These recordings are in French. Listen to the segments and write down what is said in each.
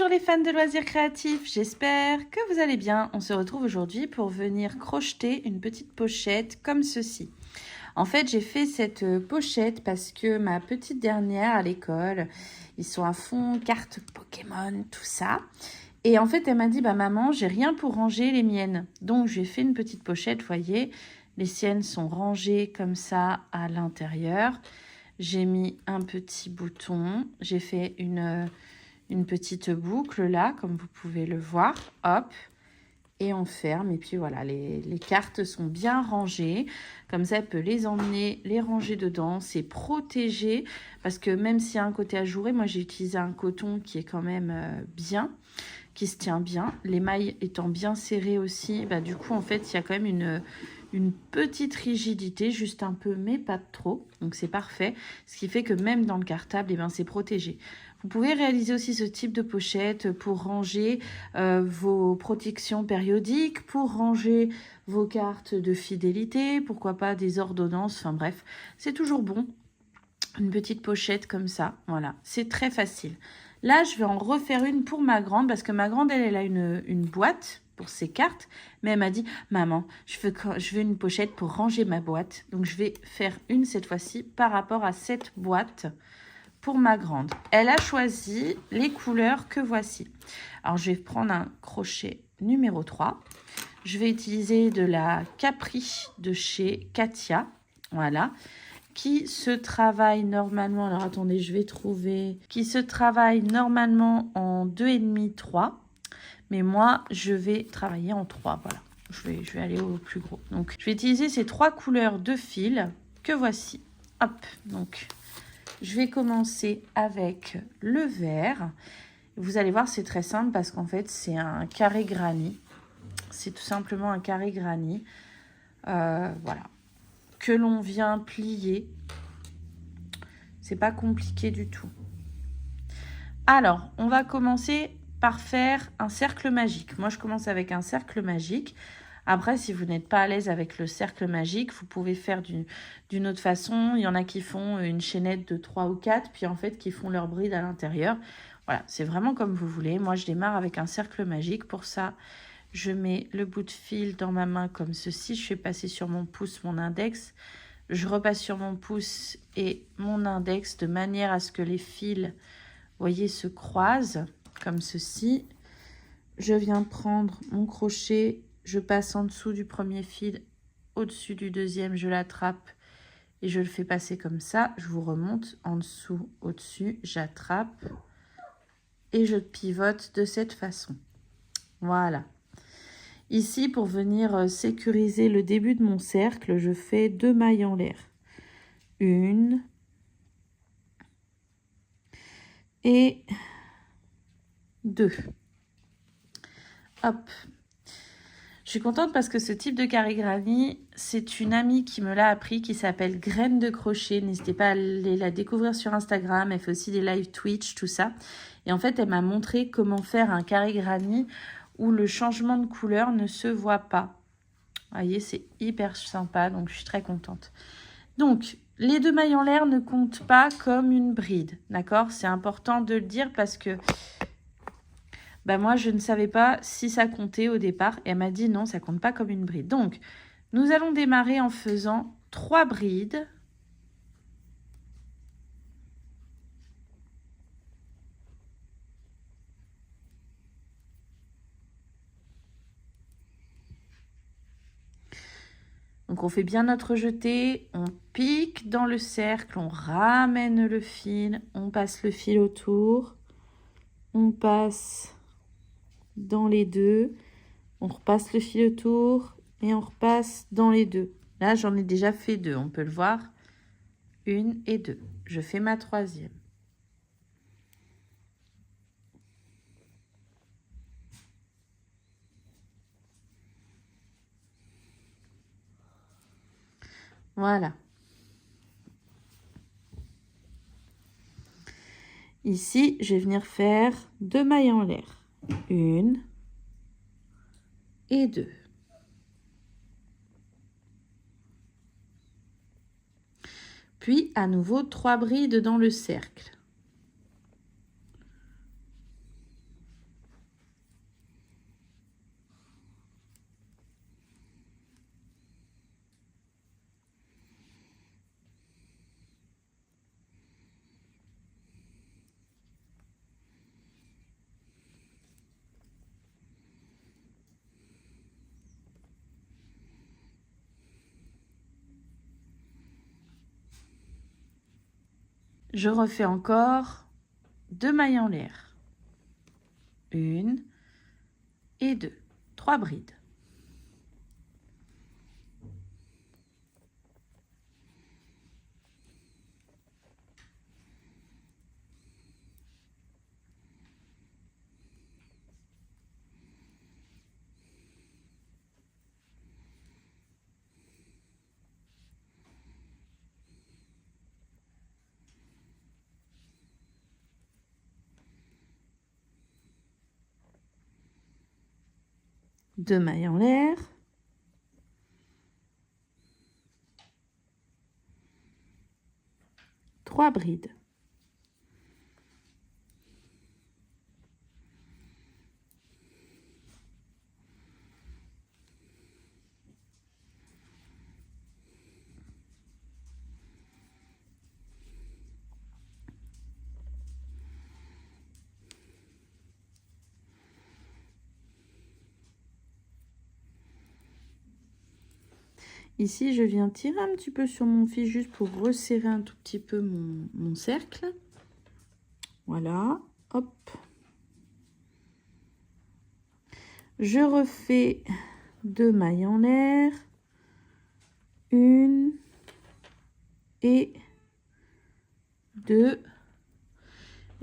Bonjour les fans de loisirs créatifs, j'espère que vous allez bien. On se retrouve aujourd'hui pour venir crocheter une petite pochette comme ceci. En fait, j'ai fait cette pochette parce que ma petite dernière à l'école, ils sont à fond cartes Pokémon, tout ça. Et en fait, elle m'a dit, bah maman, j'ai rien pour ranger les miennes. Donc, j'ai fait une petite pochette, vous voyez. Les siennes sont rangées comme ça à l'intérieur. J'ai mis un petit bouton, j'ai fait une petite boucle là, comme vous pouvez le voir, hop, et on ferme. Et puis voilà, les cartes sont bien rangées, comme ça elle peut les emmener, les ranger dedans, c'est protégé, parce que même s'il y a un côté ajouré, moi j'ai utilisé un coton qui est quand même bien, qui se tient bien, les mailles étant bien serrées aussi, bah, du coup en fait il y a quand même une petite rigidité, juste un peu, mais pas trop. Donc c'est parfait. Ce qui fait que même dans le cartable, eh ben, c'est protégé. Vous pouvez réaliser aussi ce type de pochette pour ranger vos protections périodiques, pour ranger vos cartes de fidélité, pourquoi pas des ordonnances, enfin bref, c'est toujours bon. Une petite pochette comme ça, voilà, c'est très facile. Là, je vais en refaire une pour ma grande, parce que ma grande, elle a une boîte pour ses cartes, mais elle m'a dit, maman, je veux une pochette pour ranger ma boîte. Donc, je vais faire une cette fois-ci par rapport à cette boîte pour ma grande. Elle a choisi les couleurs que voici. Alors, je vais prendre un crochet numéro 3. Je vais utiliser de la Capri de chez Katia, voilà, qui se travaille normalement, alors attendez, je vais trouver, qui se travaille normalement en 2,5, 3, mais moi, je vais travailler en 3, voilà. Je vais aller au plus gros. Donc, je vais utiliser ces 3 couleurs de fil que voici. Hop, donc, je vais commencer avec le vert. Vous allez voir, c'est très simple parce qu'en fait, c'est un carré granit. C'est tout simplement un carré granit. Voilà. Que l'on vient plier. C'est pas compliqué du tout. Alors, on va commencer par faire un cercle magique. Moi, je commence avec un cercle magique. Après, si vous n'êtes pas à l'aise avec le cercle magique, vous pouvez faire d'une autre façon. Il y en a qui font une chaînette de 3 ou 4, puis en fait, qui font leur bride à l'intérieur. Voilà, c'est vraiment comme vous voulez. Moi, je démarre avec un cercle magique. Pour ça, je mets le bout de fil dans ma main comme ceci. Je fais passer sur mon pouce mon index. Je repasse sur mon pouce et mon index de manière à ce que les fils, vous voyez, se croisent comme ceci. Je viens prendre mon crochet, je passe en dessous du premier fil, au-dessus du deuxième, je l'attrape et je le fais passer comme ça. Je vous remonte en dessous, au-dessus, j'attrape et je pivote de cette façon. Voilà. Ici, pour venir sécuriser le début de mon cercle, je fais 2 mailles en l'air. Une et 2. Hop. Je suis contente parce que ce type de carré granit, c'est une amie qui me l'a appris, qui s'appelle Graines de crochet. N'hésitez pas à aller la découvrir sur Instagram. Elle fait aussi des live Twitch, tout ça. Et en fait, elle m'a montré comment faire un carré granit où le changement de couleur ne se voit pas. Vous voyez, c'est hyper sympa, donc je suis très contente. Donc, les 2 mailles en l'air ne comptent pas comme une bride, d'accord? C'est important de le dire parce que bah moi, je ne savais pas si ça comptait au départ. Et elle m'a dit non, ça compte pas comme une bride. Donc, nous allons démarrer en faisant 3 brides. Donc, on fait bien notre jeté, on pique dans le cercle, on ramène le fil, on passe le fil autour, on passe dans les deux, on repasse le fil autour et on repasse dans les deux. Là, j'en ai déjà fait 2, on peut le voir. 1 et 2. Je fais ma 3e. Voilà. Ici, je vais venir faire 2 mailles en l'air. 1 et 2. Puis, à nouveau, 3 brides dans le cercle. Je refais encore 2 mailles en l'air. 1 et 2. 3 brides. Deux mailles en l'air. Trois brides. Ici, je viens tirer un petit peu sur mon fil juste pour resserrer un tout petit peu mon cercle. Voilà, hop. Je refais 2 mailles en l'air. 1 et 2.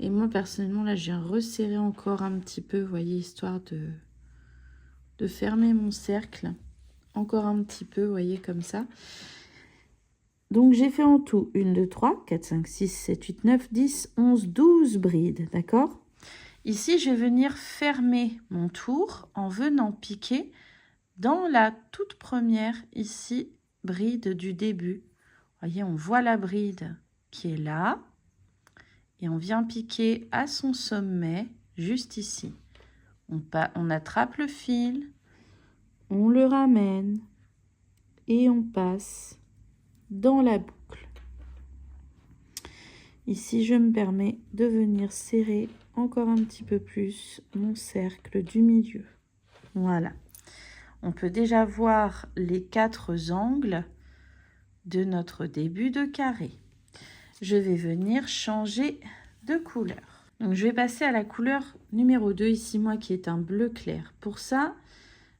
Et moi, personnellement, là, je viens resserrer encore un petit peu, vous voyez, histoire de fermer mon cercle. Encore un petit peu, vous voyez, comme ça. Donc, j'ai fait en tout 1, 2, 3, 4, 5, 6, 7, 8, 9, 10, 11, 12 brides, d'accord? Ici, je vais venir fermer mon tour en venant piquer dans la toute première, ici, bride du début. Vous voyez, on voit la bride qui est là. Et on vient piquer à son sommet, juste ici. On attrape le fil, on le ramène et on passe dans la boucle. Ici, je me permets de venir serrer encore un petit peu plus mon cercle du milieu. Voilà. On peut déjà voir les 4 angles de notre début de carré. Je vais venir changer de couleur. Donc, je vais passer à la couleur numéro 2 ici, moi, qui est un bleu clair. Pour ça,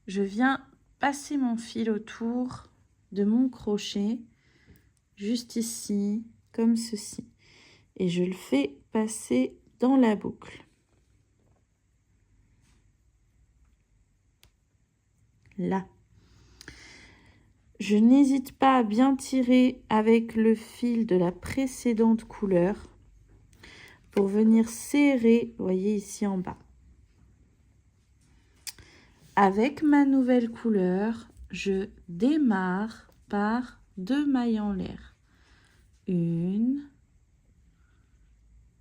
je viens passer mon fil autour de mon crochet, juste ici, comme ceci. Et je le fais passer dans la boucle. Là. Je n'hésite pas à bien tirer avec le fil de la précédente couleur pour venir serrer, vous voyez ici en bas. Avec ma nouvelle couleur, je démarre par 2 mailles en l'air. 1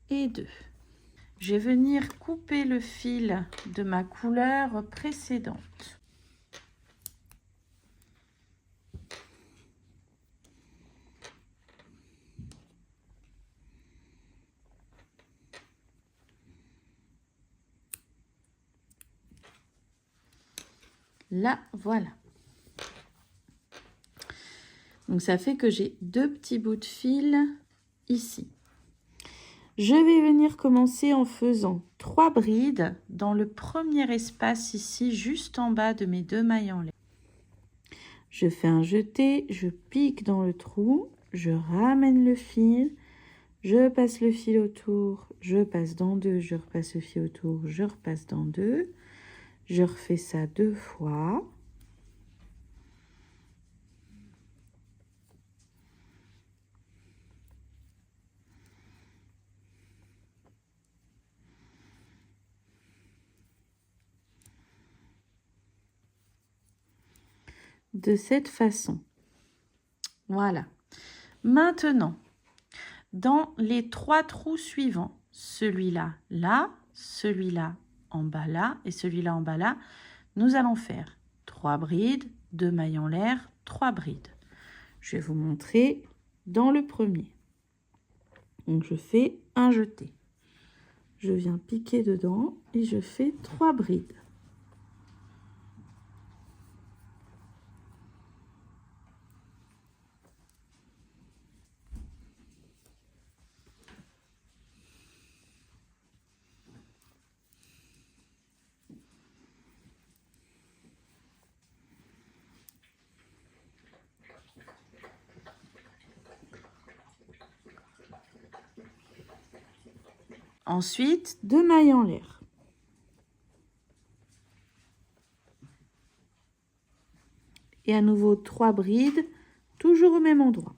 et 2. Je vais venir couper le fil de ma couleur précédente. Là, voilà. Donc, ça fait que j'ai 2 petits bouts de fil ici. Je vais venir commencer en faisant 3 brides dans le premier espace ici, juste en bas de mes 2 mailles en l'air. Je fais un jeté, je pique dans le trou, je ramène le fil, je passe le fil autour, je passe dans 2, je repasse le fil autour, je repasse dans 2. Je refais ça 2 fois. De cette façon. Voilà. Maintenant, dans les 3 trous suivants, celui-là, là, celui-là en bas là et celui-là en bas là, nous allons faire 3 brides, 2 mailles en l'air, 3 brides. Je vais vous montrer dans le premier. Donc, je fais un jeté. Je viens piquer dedans et je fais 3 brides. Ensuite, 2 mailles en l'air. Et à nouveau 3 brides, toujours au même endroit.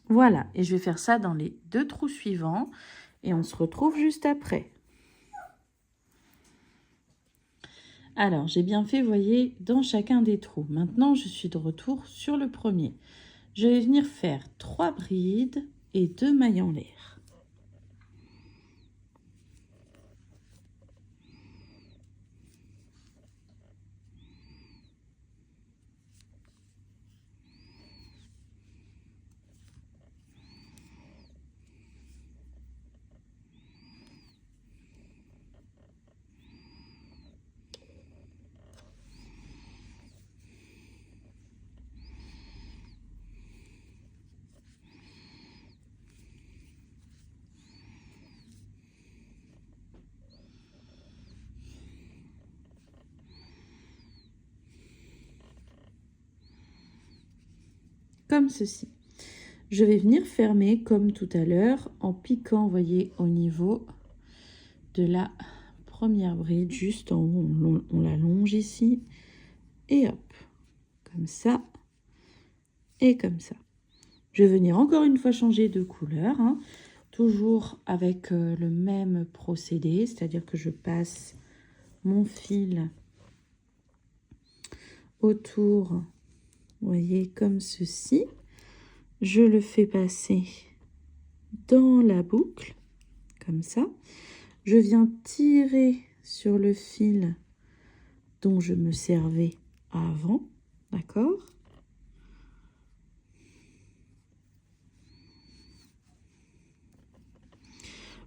Voilà, et je vais faire ça dans les 2 trous suivants et on se retrouve juste après. Alors, j'ai bien fait, vous voyez, dans chacun des trous. Maintenant, je suis de retour sur le premier. Je vais venir faire 3 brides et 2 mailles en l'air. Comme ceci. Je vais venir fermer comme tout à l'heure en piquant, vous voyez, au niveau de la première bride, juste en haut, on la longe ici, et hop, comme ça, et comme ça. Je vais venir encore une fois changer de couleur, hein, toujours avec le même procédé, c'est-à-dire que je passe mon fil autour, vous voyez, comme ceci. Je le fais passer dans la boucle, comme ça. Je viens tirer sur le fil dont je me servais avant, d'accord?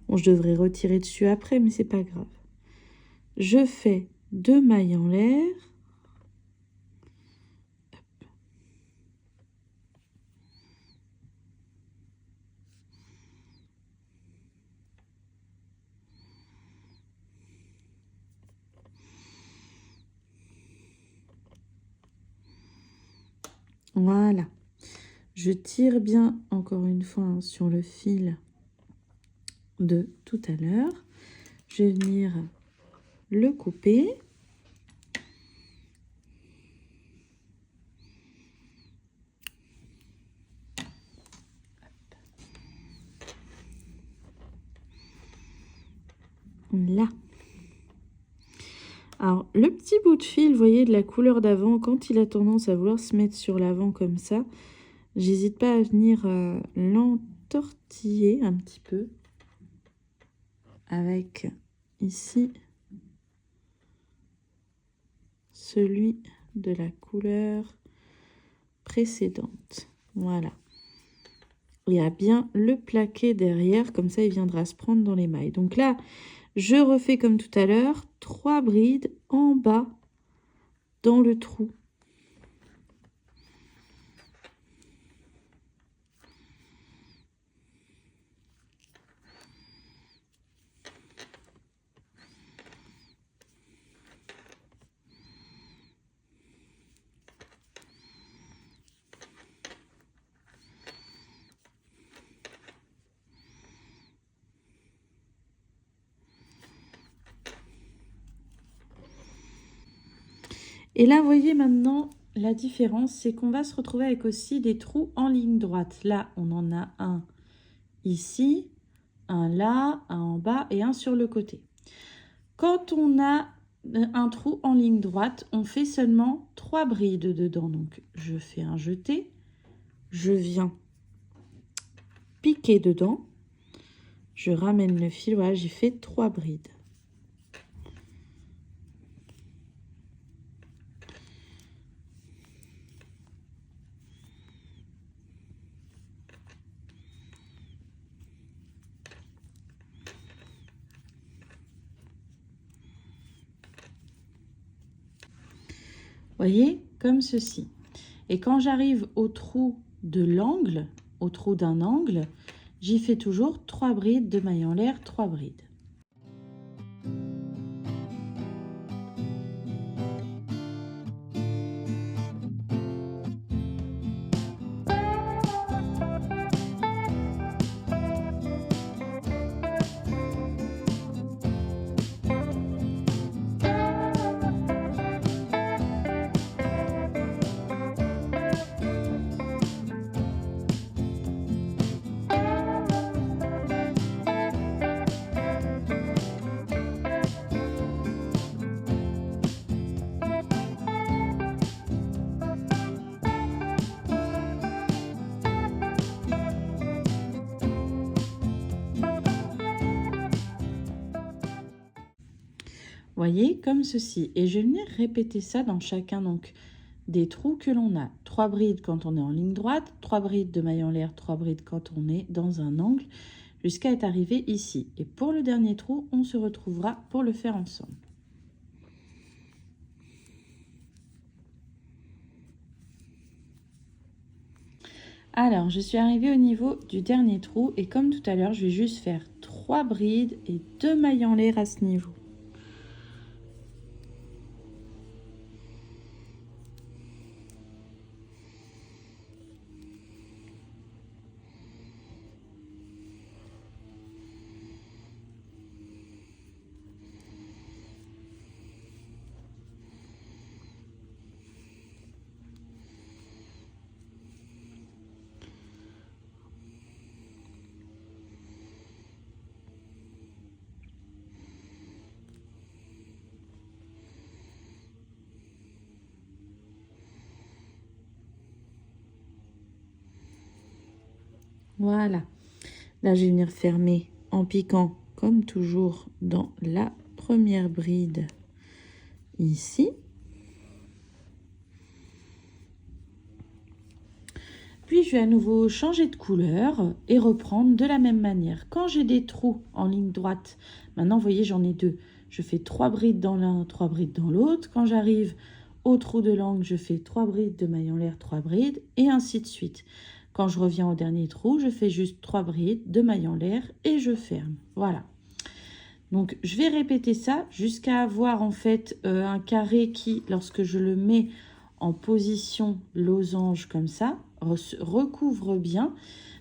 Bon, je devrais retirer dessus après, mais c'est pas grave. Je fais 2 mailles en l'air. Voilà. Je tire bien, encore une fois, hein, sur le fil de tout à l'heure. Je vais venir le couper. Là. Alors, le petit bout de fil, vous voyez, de la couleur d'avant, quand il a tendance à vouloir se mettre sur l'avant comme ça, j'hésite pas à venir l'entortiller un petit peu avec ici celui de la couleur précédente. Voilà. Et à bien le plaquer derrière, comme ça il viendra se prendre dans les mailles. Donc là, je refais comme tout à l'heure, 3 brides en bas dans le trou. Et là, vous voyez maintenant, la différence, c'est qu'on va se retrouver avec aussi des trous en ligne droite. Là, on en a un ici, un là, un en bas et un sur le côté. Quand on a un trou en ligne droite, on fait seulement 3 brides dedans. Donc, je fais un jeté, je viens piquer dedans, je ramène le fil, voilà, j'ai fait 3 brides. Voyez, comme ceci. Et quand j'arrive au trou de l'angle, au trou d'un angle, j'y fais toujours 3 brides de mailles en l'air, 3 brides. Voyez, comme ceci. Et je vais venir répéter ça dans chacun donc des trous que l'on a. 3 brides quand on est en ligne droite, 3 brides de mailles en l'air, 3 brides quand on est dans un angle, jusqu'à être arrivé ici. Et pour le dernier trou, on se retrouvera pour le faire ensemble. Alors, je suis arrivée au niveau du dernier trou et comme tout à l'heure, je vais juste faire 3 brides et 2 mailles en l'air à ce niveau. Voilà, là je vais venir fermer en piquant comme toujours dans la première bride ici. Puis je vais à nouveau changer de couleur et reprendre de la même manière. Quand j'ai des trous en ligne droite, maintenant vous voyez j'en ai 2. Je fais 3 brides dans l'un, 3 brides dans l'autre. Quand j'arrive au trou de l'angle, je fais 3 brides de mailles en l'air, 3 brides et ainsi de suite. Quand je reviens au dernier trou, je fais juste 3 brides de mailles en l'air et je ferme. Voilà. Donc, je vais répéter ça jusqu'à avoir en fait un carré qui, lorsque je le mets en position losange comme ça, recouvre bien.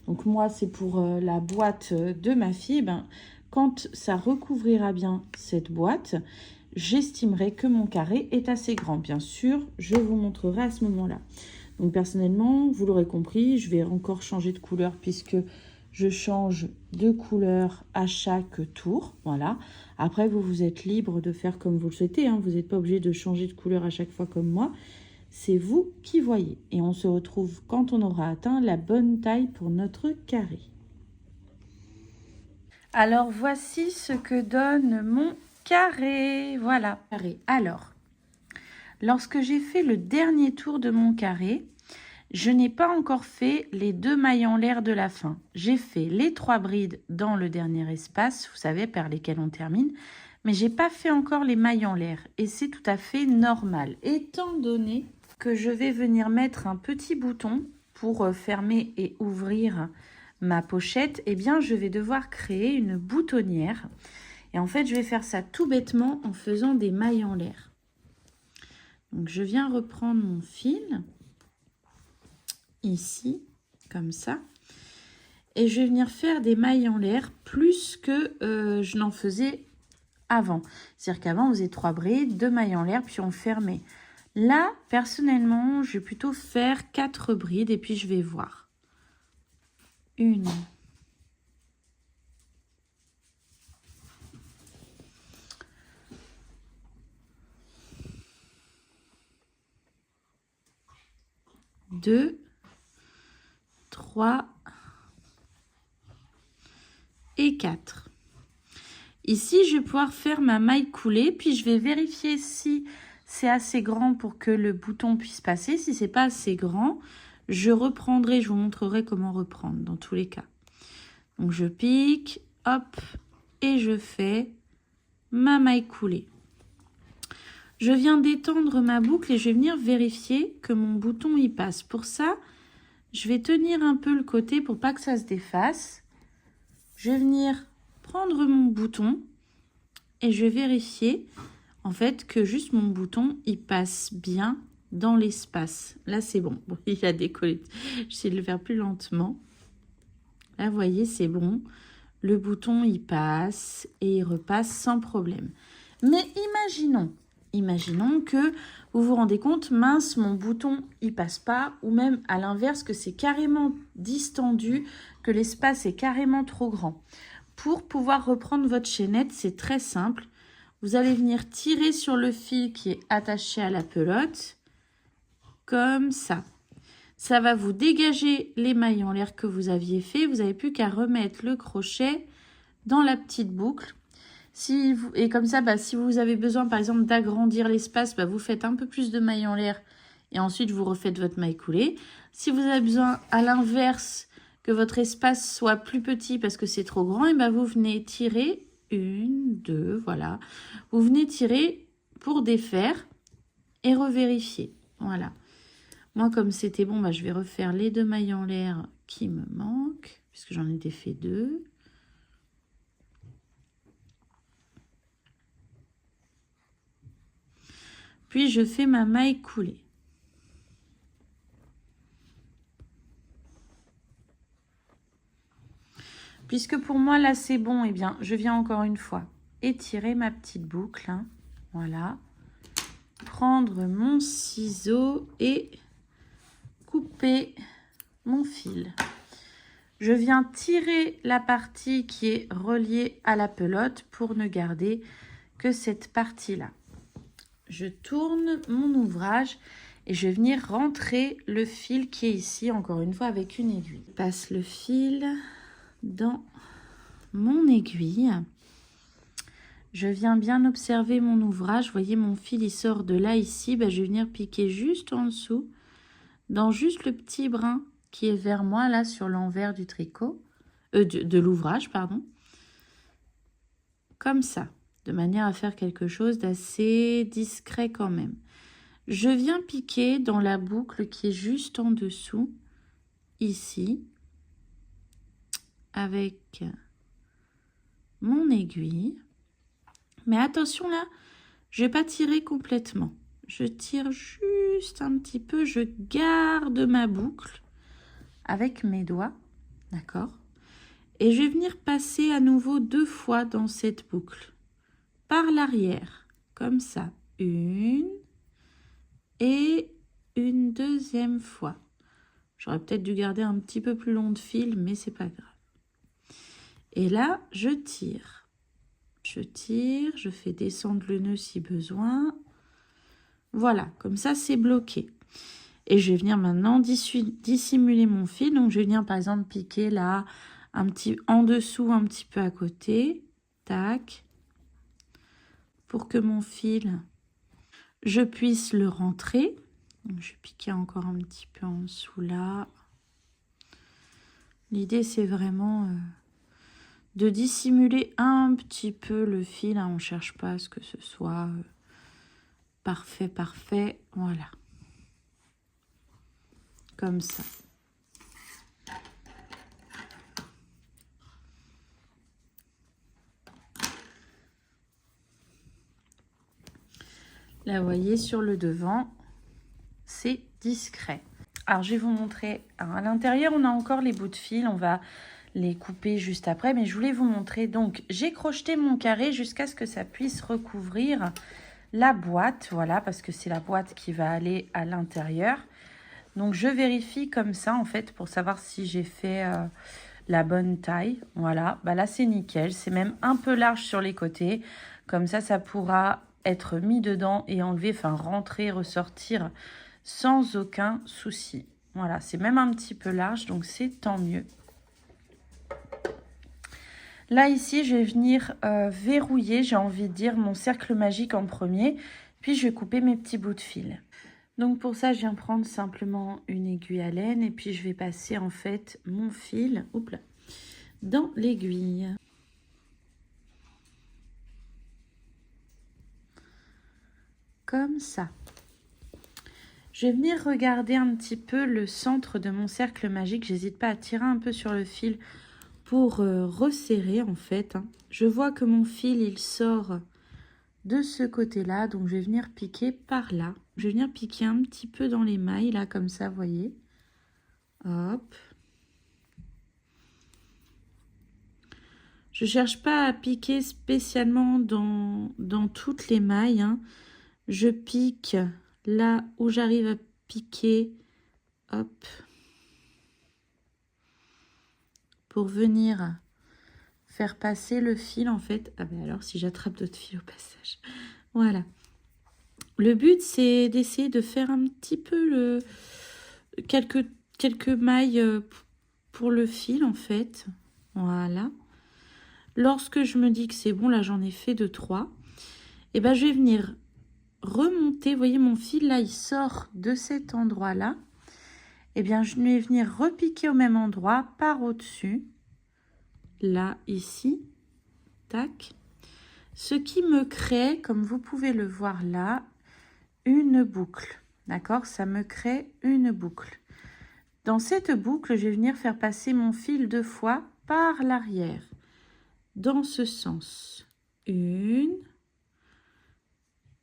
Donc, moi, c'est pour la boîte de ma fille. Ben, quand ça recouvrira bien cette boîte, j'estimerai que mon carré est assez grand. Bien sûr, je vous montrerai à ce moment-là. Donc personnellement, vous l'aurez compris, je vais encore changer de couleur puisque je change de couleur à chaque tour. Voilà. Après, vous êtes libre de faire comme vous le souhaitez. Hein. Vous n'êtes pas obligé de changer de couleur à chaque fois comme moi. C'est vous qui voyez. Et on se retrouve quand on aura atteint la bonne taille pour notre carré. Alors, voici ce que donne mon carré. Voilà. Carré. Alors, lorsque j'ai fait le dernier tour de mon carré, je n'ai pas encore fait les 2 mailles en l'air de la fin. J'ai fait les 3 brides dans le dernier espace, vous savez, par lesquelles on termine, mais j'ai pas fait encore les mailles en l'air. Et c'est tout à fait normal, étant donné que je vais venir mettre un petit bouton pour fermer et ouvrir ma pochette, eh bien, je vais devoir créer une boutonnière. Et en fait, je vais faire ça tout bêtement en faisant des mailles en l'air. Donc, je viens reprendre mon fil, ici, comme ça. Et je vais venir faire des mailles en l'air plus que je n'en faisais avant. C'est-à-dire qu'avant, on faisait 3 brides, 2 mailles en l'air, puis on fermait. Là, personnellement, je vais plutôt faire 4 brides et puis je vais voir. 1. 2, 3 et 4. Ici, je vais pouvoir faire ma maille coulée, puis je vais vérifier si c'est assez grand pour que le bouton puisse passer. Si c'est pas assez grand, je reprendrai, je vous montrerai comment reprendre dans tous les cas. Donc, je pique, hop, et je fais ma maille coulée. Je viens d'étendre ma boucle et je vais venir vérifier que mon bouton y passe. Pour ça, Je vais tenir un peu le côté pour pas que ça se défasse. Je vais venir prendre mon bouton et je vais vérifier en fait que juste mon bouton il passe bien dans l'espace. Là c'est bon. Bon, il a décollé. J'essaie de le faire plus lentement. Là vous voyez c'est bon. Le bouton il passe et il repasse sans problème. Mais imaginons que vous vous rendez compte, mince, mon bouton il passe pas, ou même à l'inverse que c'est carrément distendu, que l'espace est carrément trop grand. Pour pouvoir reprendre votre chaînette, c'est très simple. Vous allez venir tirer sur le fil qui est attaché à la pelote, comme ça. Ça va vous dégager les mailles en l'air que vous aviez fait. Vous n'avez plus qu'à remettre le crochet dans la petite boucle. Et comme ça, si vous avez besoin, par exemple, d'agrandir l'espace, vous faites un peu plus de mailles en l'air et ensuite vous refaites votre maille coulée. Si vous avez besoin, à l'inverse, que votre espace soit plus petit parce que c'est trop grand, et vous venez tirer une, deux, voilà. Vous venez tirer pour défaire et revérifier. Voilà. Moi, comme c'était bon, je vais refaire les 2 mailles en l'air qui me manquent, puisque j'en ai défait 2. Puis, je fais ma maille coulée. Puisque pour moi, là, c'est bon, je viens encore une fois étirer ma petite boucle. Hein, voilà. Prendre mon ciseau et couper mon fil. Je viens tirer la partie qui est reliée à la pelote pour ne garder que cette partie-là. Je tourne mon ouvrage et je vais venir rentrer le fil qui est ici, encore une fois, avec une aiguille. Je passe le fil dans mon aiguille. Je viens bien observer mon ouvrage. Vous voyez, mon fil, il sort de là, ici. Je vais venir piquer juste en dessous, dans juste le petit brin qui est vers moi, là, sur l'envers du tricot, de l'ouvrage, pardon. Comme ça, de manière à faire quelque chose d'assez discret quand même. Je viens piquer dans la boucle qui est juste en dessous, ici, avec mon aiguille. Mais attention là, je ne vais pas tirer complètement. Je tire juste un petit peu, je garde ma boucle avec mes doigts, d'accord? Et je vais venir passer à nouveau 2 fois dans cette boucle, par l'arrière, comme ça. Une et une deuxième fois. J'aurais peut-être dû garder un petit peu plus long de fil, mais c'est pas grave. Et là, je tire. Je tire, je fais descendre le nœud si besoin. Voilà, comme ça, c'est bloqué. Et je vais venir maintenant dissimuler mon fil. Donc, je vais venir, par exemple, piquer là, un petit en dessous, un petit peu à côté. Tac. Pour que mon fil, je puisse le rentrer. Donc, je vais piquer encore un petit peu en dessous là. L'idée, c'est vraiment de dissimuler un petit peu le fil. Hein. On ne cherche pas à ce que ce soit parfait, parfait. Voilà. Comme ça. Là, vous voyez, sur le devant, c'est discret. Alors, je vais vous montrer. Alors, à l'intérieur, on a encore les bouts de fil. On va les couper juste après. Mais je voulais vous montrer. Donc, j'ai crocheté mon carré jusqu'à ce que ça puisse recouvrir la boîte. Voilà, parce que c'est la boîte qui va aller à l'intérieur. Donc, je vérifie comme ça, en fait, pour savoir si j'ai fait la bonne taille. Voilà, là, c'est nickel. C'est même un peu large sur les côtés. Comme ça, ça pourra être mis dedans et enlever, enfin, rentrer, ressortir sans aucun souci. Voilà, c'est même un petit peu large, donc c'est tant mieux. Là, ici, je vais venir verrouiller, j'ai envie de dire, mon cercle magique en premier. Puis, je vais couper mes petits bouts de fil. Donc, pour ça, je viens prendre simplement une aiguille à laine. Et puis, je vais passer, en fait, mon fil dans l'aiguille. Comme ça. Je vais venir regarder un petit peu le centre de mon cercle magique. J'hésite pas à tirer un peu sur le fil pour resserrer en fait. Je vois que mon fil, il sort de ce côté-là. Donc, je vais venir piquer par là. Je vais venir piquer un petit peu dans les mailles, là, comme ça, vous voyez. Hop. Je cherche pas à piquer spécialement dans toutes les mailles. Je pique là où j'arrive à piquer. Hop. Pour venir faire passer le fil, en fait. Ah ben alors, si j'attrape d'autres fils au passage. Voilà. Le but, c'est d'essayer de faire un petit peu quelques mailles pour le fil, en fait. Voilà. Lorsque je me dis que c'est bon, là j'en ai fait 2-3, et ben je vais venir remonter. Vous voyez mon fil là, il sort de cet endroit-là. Et bien je vais venir repiquer au même endroit par au-dessus. Là, ici. Tac. Ce qui me crée, comme vous pouvez le voir là, une boucle. D'accord? Ça me crée une boucle. Dans cette boucle, je vais venir faire passer mon fil 2 fois par l'arrière. Dans ce sens. 1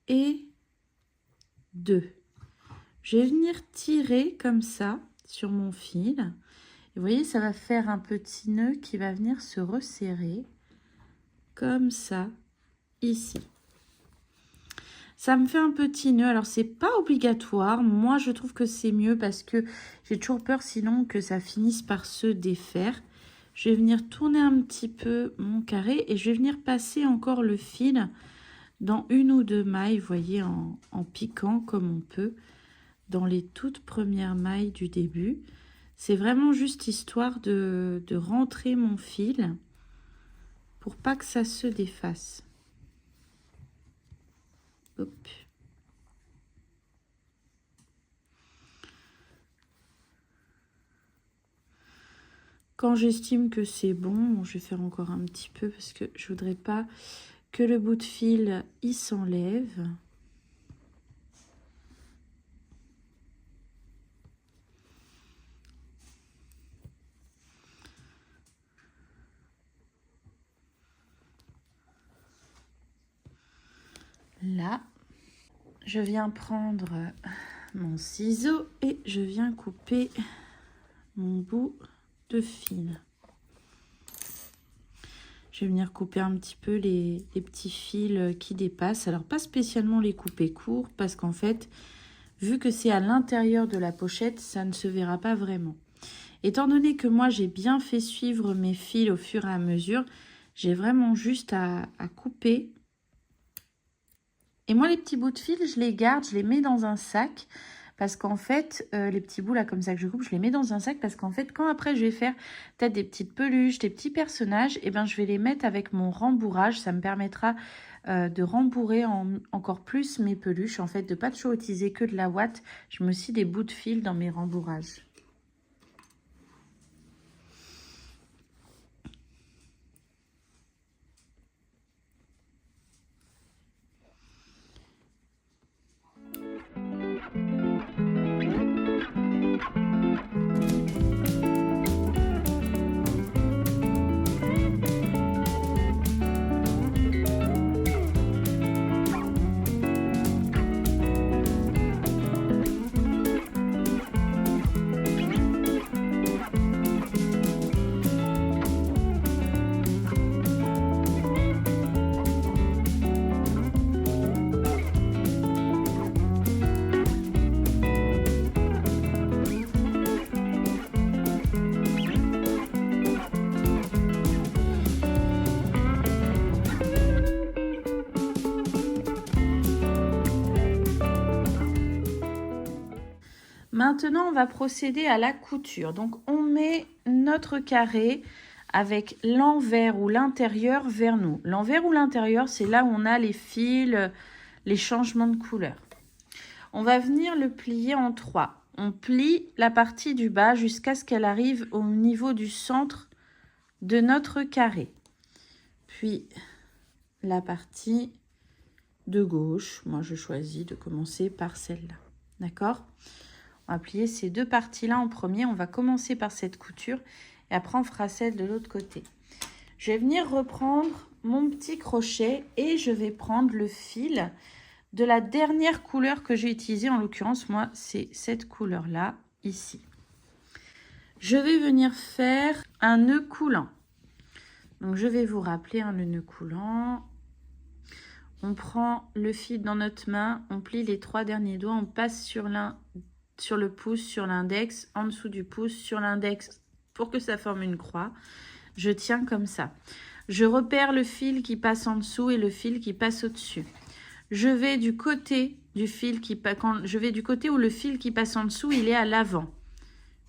et 2. Je vais venir tirer comme ça sur mon fil. Et vous voyez, ça va faire un petit nœud qui va venir se resserrer comme ça, ici. Ça me fait un petit nœud. Alors, c'est pas obligatoire. Moi, je trouve que c'est mieux parce que j'ai toujours peur sinon que ça finisse par se défaire. Je vais venir tourner un petit peu mon carré et je vais venir passer encore le fil dans 1 ou 2 mailles, vous voyez, en piquant comme on peut dans les toutes premières mailles du début. C'est vraiment juste histoire de rentrer mon fil pour pas que ça se défasse. Hop. Quand j'estime que c'est bon, je vais faire encore un petit peu parce que je voudrais pas que le bout de fil il s'enlève. Là, je viens prendre mon ciseau et je viens couper mon bout de fil. Je vais venir couper un petit peu les petits fils qui dépassent. Alors, pas spécialement les couper courts parce qu'en fait, vu que c'est à l'intérieur de la pochette, ça ne se verra pas vraiment. Étant donné que moi, j'ai bien fait suivre mes fils au fur et à mesure, j'ai vraiment juste à couper. Et moi, les petits bouts de fil, je les garde, je les mets dans un sac. Parce qu'en fait, les petits bouts là comme ça que je coupe, je les mets dans un sac. Parce qu'en fait, quand après je vais faire peut-être des petites peluches, des petits personnages, et ben je vais les mettre avec mon rembourrage. Ça me permettra de rembourrer encore plus mes peluches. En fait, de pas toujours utiliser que de la ouate. Je mets aussi des bouts de fil dans mes rembourrages. Maintenant, on va procéder à la couture. Donc, on met notre carré avec l'envers ou l'intérieur vers nous. L'envers ou l'intérieur, c'est là où on a les fils, les changements de couleur. On va venir le plier en 3. On plie la partie du bas jusqu'à ce qu'elle arrive au niveau du centre de notre carré. Puis, la partie de gauche. Moi, je choisis de commencer par celle-là. D'accord? On va plier ces deux parties-là en premier. On va commencer par cette couture et après on fera celle de l'autre côté. Je vais venir reprendre mon petit crochet et je vais prendre le fil de la dernière couleur que j'ai utilisée. En l'occurrence, moi, c'est cette couleur-là, ici. Je vais venir faire un nœud coulant. Donc, je vais vous rappeler le nœud coulant. On prend le fil dans notre main, on plie les 3 derniers doigts, on passe sur le pouce, sur l'index, en dessous du pouce, sur l'index pour que ça forme une croix. Je tiens comme ça. Je repère le fil qui passe en dessous et le fil qui passe au-dessus. Je vais du côté du fil je vais du côté où le fil qui passe en dessous, il est à l'avant.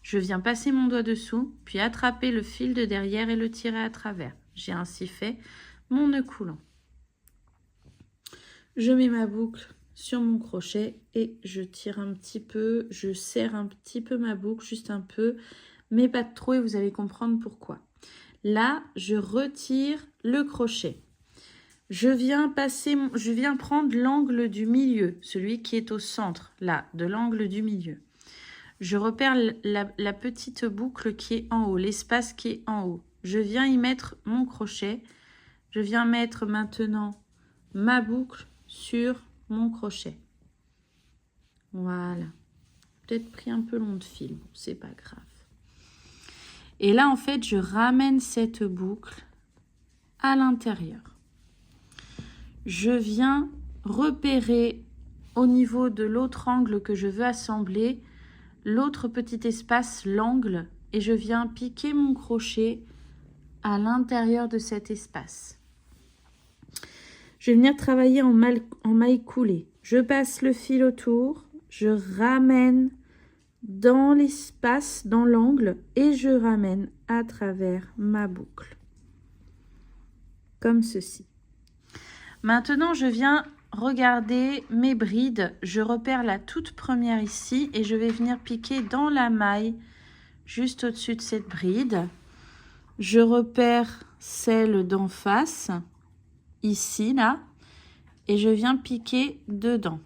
Je viens passer mon doigt dessous, puis attraper le fil de derrière et le tirer à travers. J'ai ainsi fait mon nœud coulant. Je mets ma boucle sur mon crochet et je tire un petit peu, je serre un petit peu ma boucle, juste un peu, mais pas trop, et vous allez comprendre pourquoi. Là, je retire le crochet. Je viens prendre l'angle du milieu, celui qui est au centre, là, de l'angle du milieu. Je repère la petite boucle qui est en haut, l'espace qui est en haut. Je viens y mettre mon crochet. Je viens mettre maintenant ma boucle sur mon crochet. Voilà. Peut-être pris un peu long de fil, bon, c'est pas grave. Et là, en fait, je ramène cette boucle à l'intérieur. Je viens repérer au niveau de l'autre angle que je veux assembler, l'autre petit espace, l'angle, et je viens piquer mon crochet à l'intérieur de cet espace. Je vais venir travailler en maille coulée. Je passe le fil autour, je ramène dans l'espace, dans l'angle, et je ramène à travers ma boucle. Comme ceci. Maintenant, je viens regarder mes brides. Je repère la toute première ici et je vais venir piquer dans la maille juste au-dessus de cette bride. Je repère celle d'en face, ici, là, et je viens piquer dedans.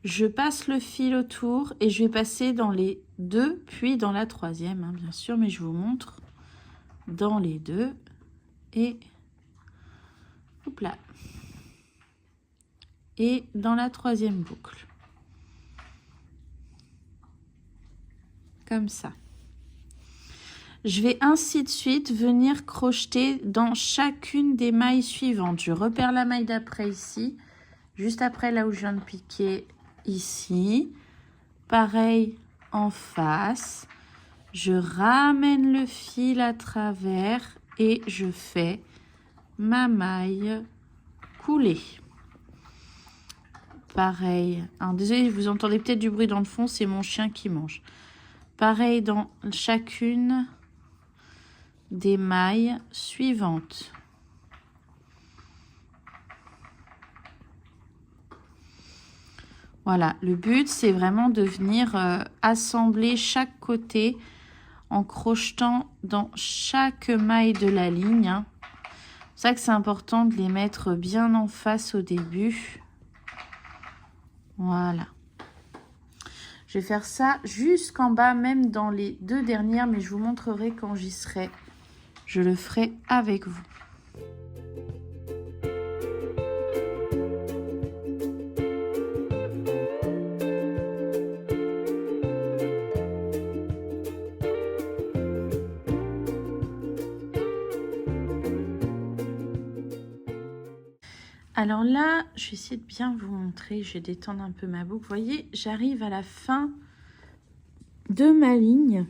Je passe le fil autour et je vais passer dans les deux, puis dans la troisième, hein, bien sûr, mais je vous montre dans les deux et hop là. Et dans la troisième boucle. Comme ça. Je vais ainsi de suite venir crocheter dans chacune des mailles suivantes. Je repère la maille d'après ici, juste après là où je viens de piquer ici. Pareil en face. Je ramène le fil à travers et je fais ma maille coulée. Pareil. Alors, désolé, vous entendez peut-être du bruit dans le fond, c'est mon chien qui mange. Pareil dans chacune des mailles suivantes. Voilà, le but c'est vraiment de venir assembler chaque côté en crochetant dans chaque maille de la ligne. Hein. C'est pour ça que c'est important de les mettre bien en face au début. Voilà. Je vais faire ça jusqu'en bas, même dans les deux dernières, mais je vous montrerai quand j'y serai. Je le ferai avec vous. Alors là, je vais essayer de bien vous montrer. Je vais détendre un peu ma boucle. Vous voyez, j'arrive à la fin de ma ligne.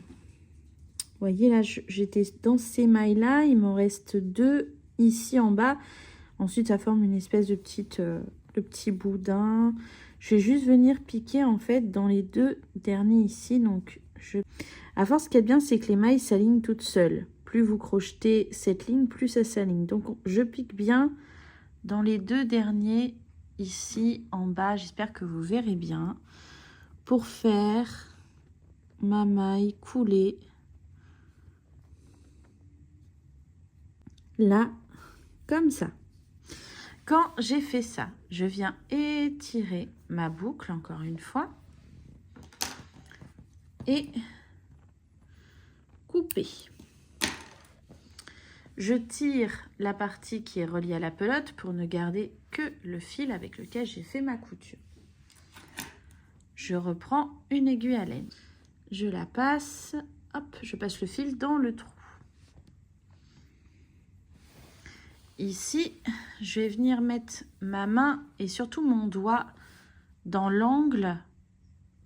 Vous voyez, là, j'étais dans ces mailles-là. Il m'en reste deux ici en bas. Ensuite, ça forme une espèce de petit boudin. Je vais juste venir piquer, en fait, dans les deux derniers ici. Donc, à force, ce qui est bien, c'est que les mailles s'alignent toutes seules. Plus vous crochetez cette ligne, plus ça s'aligne. Donc, je pique bien dans les deux derniers ici en bas. J'espère que vous verrez bien. Pour faire ma maille coulée. Là, comme ça. Quand j'ai fait ça, je viens étirer ma boucle encore une fois et couper. Je tire la partie qui est reliée à la pelote pour ne garder que le fil avec lequel j'ai fait ma couture. Je reprends une aiguille à laine. Je la passe, hop, je passe le fil dans le trou. Ici, je vais venir mettre ma main et surtout mon doigt dans l'angle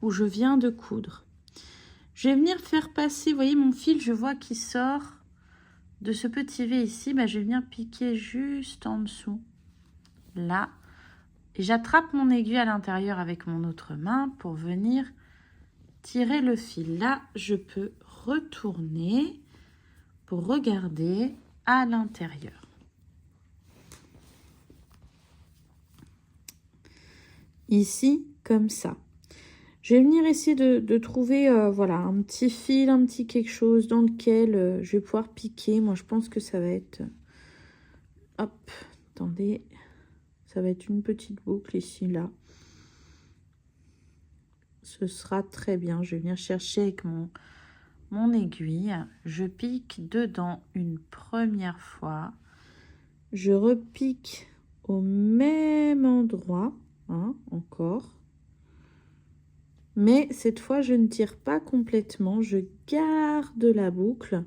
où je viens de coudre. Je vais venir faire passer, vous voyez mon fil, je vois qu'il sort de ce petit V ici, je vais venir piquer juste en dessous, là. Et j'attrape mon aiguille à l'intérieur avec mon autre main pour venir tirer le fil. Là, je peux retourner pour regarder à l'intérieur. Ici, comme ça. Je vais venir essayer de trouver voilà, un petit fil, un petit quelque chose dans lequel je vais pouvoir piquer. Moi, je pense que ça va être... Hop, attendez. Ça va être une petite boucle ici, là. Ce sera très bien. Je vais venir chercher avec mon aiguille. Je pique dedans une première fois. Je repique au même endroit, hein, encore. Mais cette fois, je ne tire pas complètement. Je garde la boucle.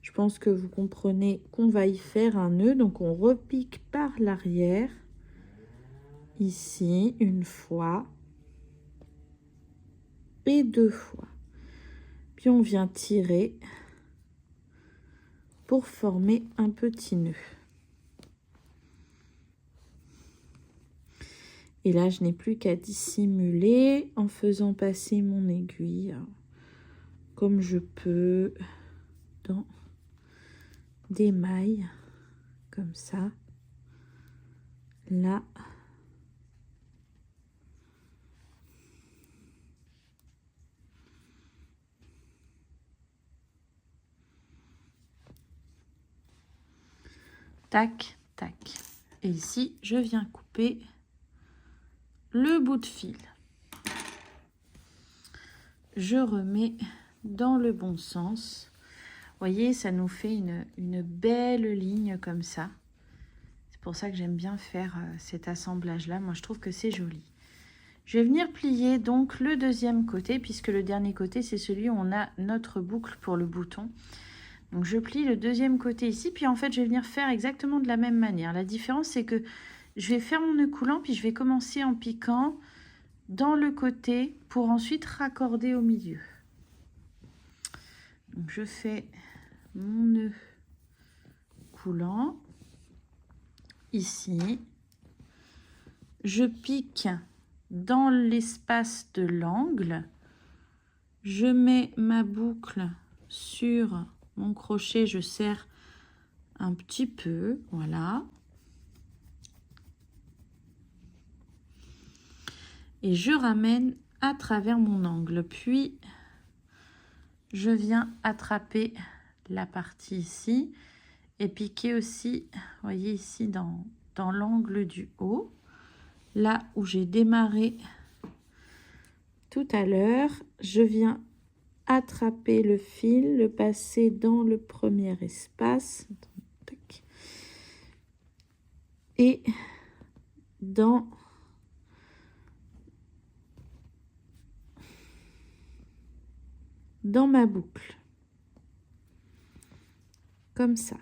Je pense que vous comprenez qu'on va y faire un nœud. Donc, on repique par l'arrière. Ici, une fois. Et 2 fois. Puis, on vient tirer pour former un petit nœud. Et là, je n'ai plus qu'à dissimuler en faisant passer mon aiguille comme je peux dans des mailles comme ça. Là. Tac, tac. Et ici, je viens couper le bout de fil. Je remets dans le bon sens. Vous voyez, ça nous fait une belle ligne comme ça. C'est pour ça que j'aime bien faire cet assemblage-là. Moi, je trouve que c'est joli. Je vais venir plier donc le deuxième côté, puisque le dernier côté, c'est celui où on a notre boucle pour le bouton. Donc, je plie le deuxième côté ici, puis en fait, je vais venir faire exactement de la même manière. La différence, c'est que je vais faire mon nœud coulant, puis je vais commencer en piquant dans le côté pour ensuite raccorder au milieu. Donc, je fais mon nœud coulant ici. Je pique dans l'espace de l'angle. Je mets ma boucle sur mon crochet, je serre un petit peu, voilà. Et je ramène à travers mon angle. Puis, je viens attraper la partie ici et piquer aussi, vous voyez ici dans l'angle du haut, là où j'ai démarré tout à l'heure. Je viens attraper le fil, le passer dans le premier espace et dans ma boucle, comme ça.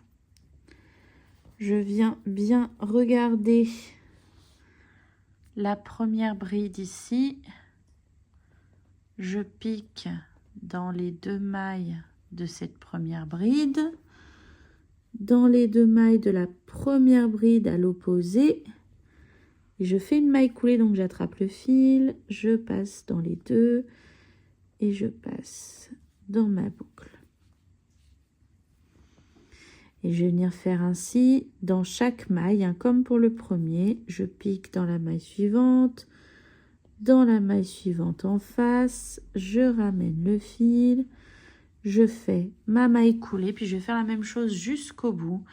Je viens bien regarder la première bride ici. Je pique dans les 2 mailles de cette première bride, dans les 2 mailles de la première bride à l'opposé. Et je fais une maille coulée, donc j'attrape le fil, je passe dans les 2 et je passe dans ma boucle. Et je vais venir faire ainsi dans chaque maille, hein, comme pour le premier. Je pique dans la maille suivante, dans la maille suivante en face, je ramène le fil, je fais ma maille coulée, puis je vais faire la même chose jusqu'au bout.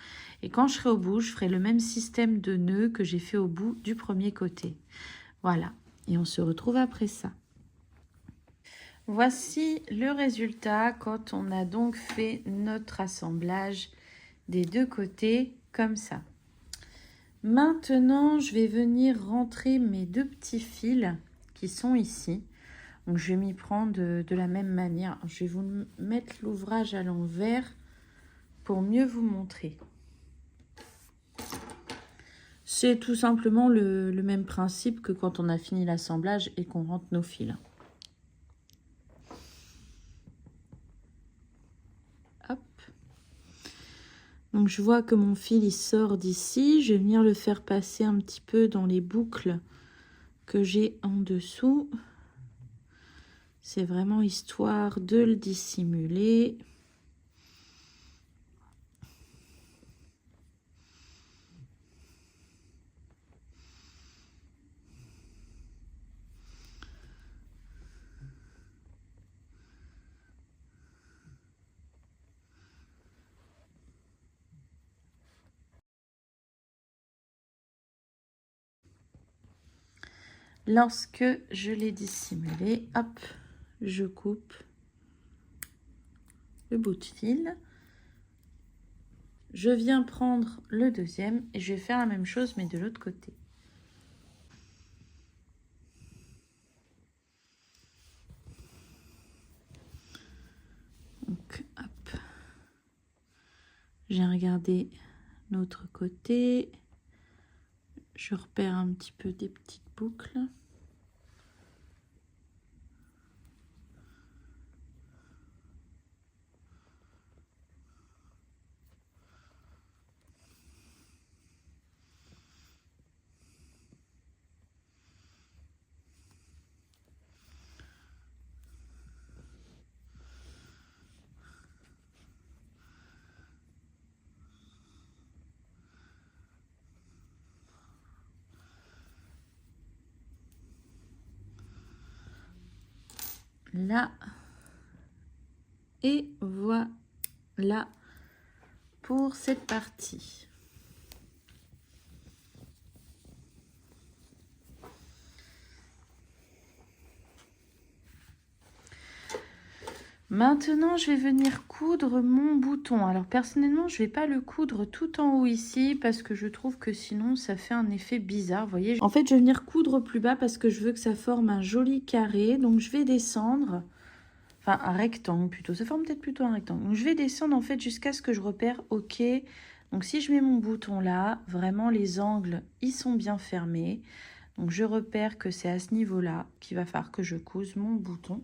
Et quand je serai au bout, je ferai le même système de nœuds que j'ai fait au bout du premier côté. Voilà, et on se retrouve après ça. Voici le résultat quand on a donc fait notre assemblage des deux côtés comme ça. Maintenant, je vais venir rentrer mes deux petits fils qui sont ici. Donc, je vais m'y prendre de la même manière. Je vais vous mettre l'ouvrage à l'envers pour mieux vous montrer. C'est tout simplement le même principe que quand on a fini l'assemblage et qu'on rentre nos fils. Hop. Donc je vois que mon fil il sort d'ici. Je vais venir le faire passer un petit peu dans les boucles que j'ai en dessous. C'est vraiment histoire de le dissimuler. Lorsque je l'ai dissimulé, hop, je coupe le bout de fil. Je viens prendre le deuxième et je vais faire la même chose mais de l'autre côté. Donc, hop. J'ai regardé l'autre côté. Je repère un petit peu des petites boucles. Là. Et voilà pour cette partie. Maintenant, je vais venir coudre mon bouton. Alors, personnellement, je ne vais pas le coudre tout en haut ici parce que je trouve que sinon, ça fait un effet bizarre. Vous voyez, en fait, je vais venir coudre plus bas parce que je veux que ça forme un joli carré. Donc, je vais descendre, enfin, un rectangle plutôt. Ça forme peut-être plutôt un rectangle. Donc, je vais descendre, en fait, jusqu'à ce que je repère OK. Donc, si je mets mon bouton là, vraiment, les angles, ils sont bien fermés. Donc, je repère que c'est à ce niveau-là qu'il va falloir que je couse mon bouton.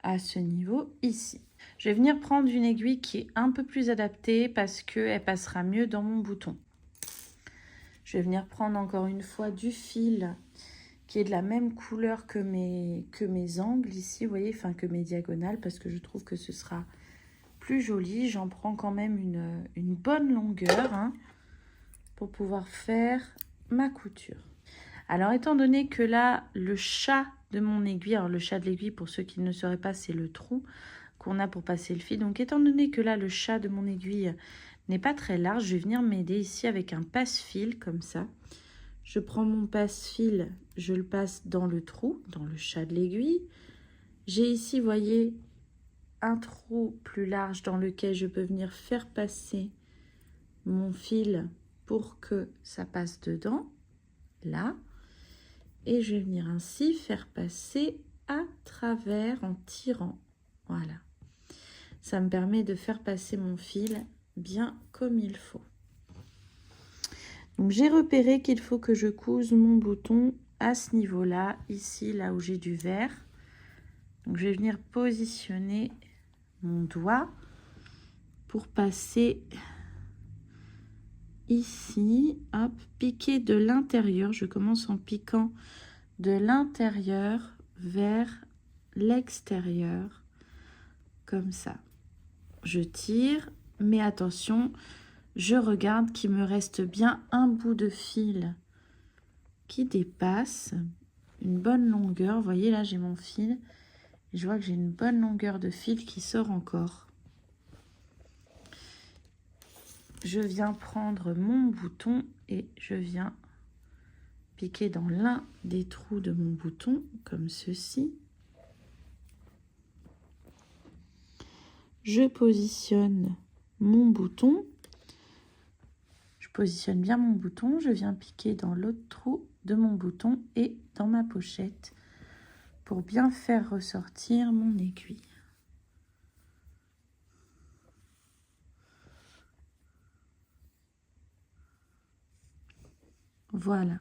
À ce niveau ici. Je vais venir prendre une aiguille qui est un peu plus adaptée parce qu'elle passera mieux dans mon bouton. Je vais venir prendre encore une fois du fil qui est de la même couleur que mes angles ici, vous voyez, enfin que mes diagonales, parce que je trouve que ce sera plus joli. J'en prends quand même une bonne longueur hein, pour pouvoir faire ma couture. Alors, étant donné que là, le chat de mon aiguille, alors le chat de l'aiguille, pour ceux qui ne sauraient pas, c'est le trou qu'on a pour passer le fil. Donc, étant donné que là, le chat de mon aiguille n'est pas très large, je vais venir m'aider ici avec un passe-fil, comme ça. Je prends mon passe-fil, je le passe dans le trou, dans le chat de l'aiguille. J'ai ici, vous voyez, un trou plus large dans lequel je peux venir faire passer mon fil pour que ça passe dedans, là. Et je vais venir ainsi faire passer à travers en tirant. Voilà. Ça me permet de faire passer mon fil bien comme il faut. Donc j'ai repéré qu'il faut que je couse mon bouton à ce niveau-là, ici, là où j'ai du vert. Donc je vais venir positionner mon doigt pour passer ici, hop, piquer de l'intérieur. Je commence en piquant de l'intérieur vers l'extérieur, comme ça. Je tire, mais attention, je regarde qu'il me reste bien un bout de fil qui dépasse, une bonne longueur. Vous voyez, là, j'ai mon fil Et je vois que j'ai une bonne longueur de fil qui sort encore. Je viens prendre mon bouton et je viens piquer dans l'un des trous de mon bouton, comme ceci. Je positionne mon bouton. Je positionne bien mon bouton. Je viens piquer dans l'autre trou de mon bouton et dans ma pochette pour bien faire ressortir mon aiguille. Voilà.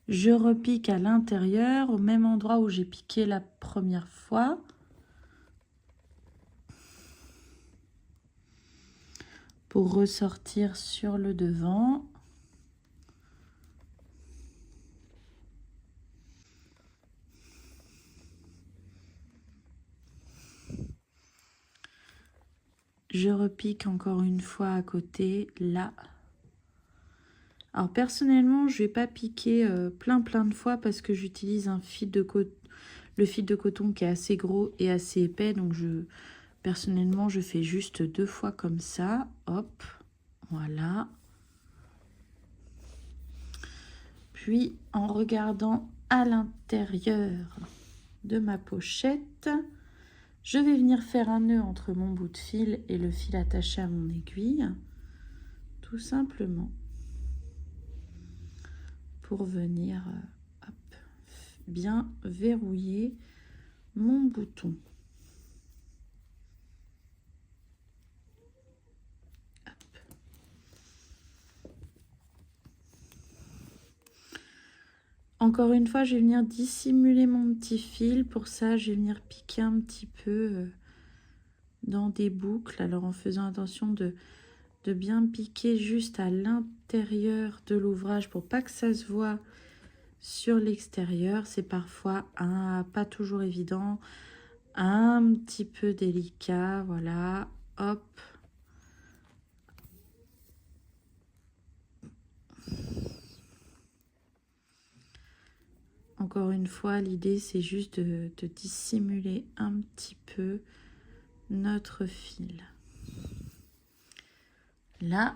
Je repique à l'intérieur, au même endroit où j'ai piqué la première fois. Pour ressortir sur le devant. Je repique encore une fois à côté, là. Alors personnellement, je vais pas piquer plein de fois parce que j'utilise un fil de coton, le fil de coton qui est assez gros et assez épais. Donc personnellement, je fais juste 2 fois comme ça. Hop, voilà. Puis en regardant à l'intérieur de ma pochette, je vais venir faire un nœud entre mon bout de fil et le fil attaché à mon aiguille, tout simplement, pour venir hop, bien verrouiller mon bouton. Hop. Encore une fois, je vais venir dissimuler mon petit fil. Pour ça, je vais venir piquer un petit peu dans des boucles. Alors en faisant attention de bien piquer juste à l'intérieur de l'ouvrage pour pas que ça se voit sur l'extérieur. C'est parfois pas toujours évident, un petit peu délicat. Voilà, hop. Encore une fois, l'idée c'est juste de dissimuler un petit peu notre fil. Là,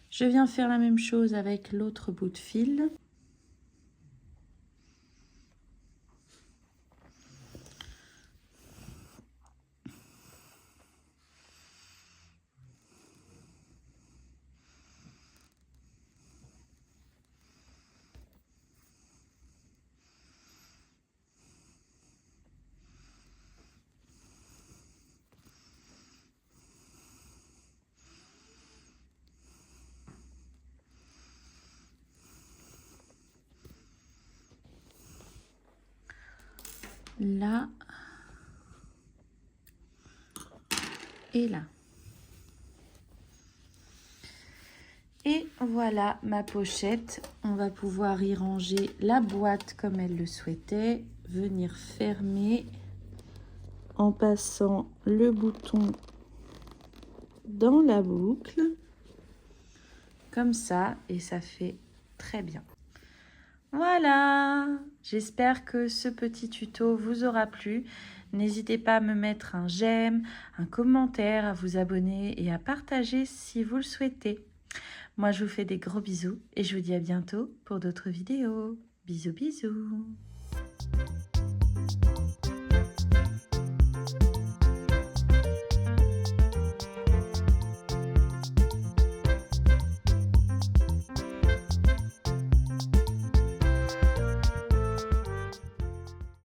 je viens faire la même chose avec l'autre bout de fil. Là et là. Et voilà ma pochette. On va pouvoir y ranger la boîte comme elle le souhaitait. Venir fermer en passant le bouton dans la boucle. Comme ça, et ça fait très bien. Voilà, j'espère que ce petit tuto vous aura plu. N'hésitez pas à me mettre un j'aime, un commentaire, à vous abonner et à partager si vous le souhaitez. Moi, je vous fais des gros bisous et je vous dis à bientôt pour d'autres vidéos. Bisous, bisous.